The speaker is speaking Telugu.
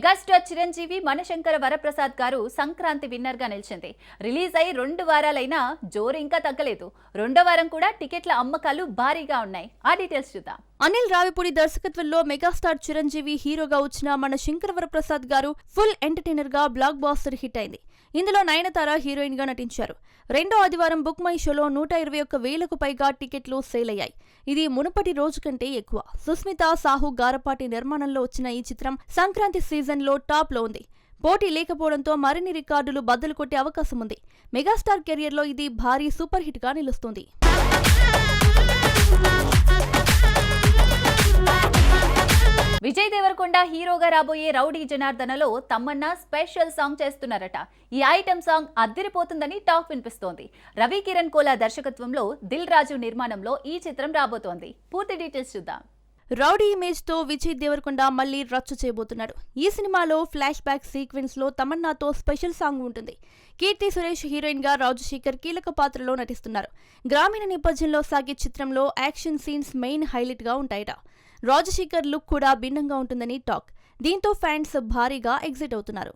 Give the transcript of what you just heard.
మెగాస్టార్ చిరంజీవి మనశంకర వరప్రసాద్ గారు సంక్రాంతి విన్నర్ గా నిలిచింది. రిలీజ్ అయి 2 వారాలైనా జోరు ఇంకా తగ్గలేదు. రెండో వారం కూడా టికెట్ల అమ్మకాలు భారీగా ఉన్నాయి. ఆ డీటెయిల్స్ చూద్దాం. అనిల్ రావిపూడి దర్శకత్వంలో మెగాస్టార్ చిరంజీవి హీరోగా వచ్చిన మన శంకర వరప్రసాద్ గారు ఫుల్ ఎంటర్టైనర్ గా బ్లాక్ బాస్టర్ హిట్ అయింది. ఇందులో నయనతార హీరోయిన్ గా నటించారు. రెండో ఆదివారం బుక్ మై షోలో 121,000కు పైగా టికెట్లు సేల్ అయ్యాయి. ఇది మునుపటి రోజు కంటే ఎక్కువ. సుస్మిత సాహు గారపాటి నిర్మాణంలో వచ్చిన ఈ చిత్రం సంక్రాంతి సీజన్ లో టాప్ లో ఉంది. పోటీ లేకపోవడంతో మరిన్ని రికార్డులు బద్దలు కొట్టే అవకాశం ఉంది. మెగాస్టార్ కెరియర్ లో ఇది భారీ సూపర్ హిట్ గా నిలుస్తుంది. విజయ్ దేవరకొండ హీరోగా రాబోయే రౌడీ జనార్దనలో తమన్నా స్పెషల్ సాంగ్ చేస్తున్నారట. ఈ ఐటెం సాంగ్ అద్దరిపోతుందని టాక్ వినిపిస్తోంది. రవి కిరణ్ కోలా దర్శకత్వంలో దిల్ రాజు నిర్మాణంలో ఈ చిత్రం రాబోతోంది. పూర్తి డీటెయిల్స్ చూద్దాం. రౌడీ ఇమేజ్ తో విజయ్ దేవరకొండ మళ్లీ రచ్చ చేయబోతున్నాడు. ఈ సినిమాలో ఫ్లాష్ బ్యాక్ సీక్వెన్స్ లో తమన్నాతో స్పెషల్ సాంగ్ ఉంటుంది. కీర్తి సురేష్ హీరోయిన్ గా రాజశేఖర్ కీలక పాత్రలో నటిస్తున్నారు. గ్రామీణ నేపథ్యంలో సాగే చిత్రంలో యాక్షన్ సీన్స్ మెయిన్ హైలైట్ గా ఉంటాయట. రాజశేఖర్ లుక్ కూడా భిన్నంగా ఉంటుందని టాక్. దీంతో ఫ్యాన్స్ భారీగా ఎగ్జిట్ అవుతున్నారు.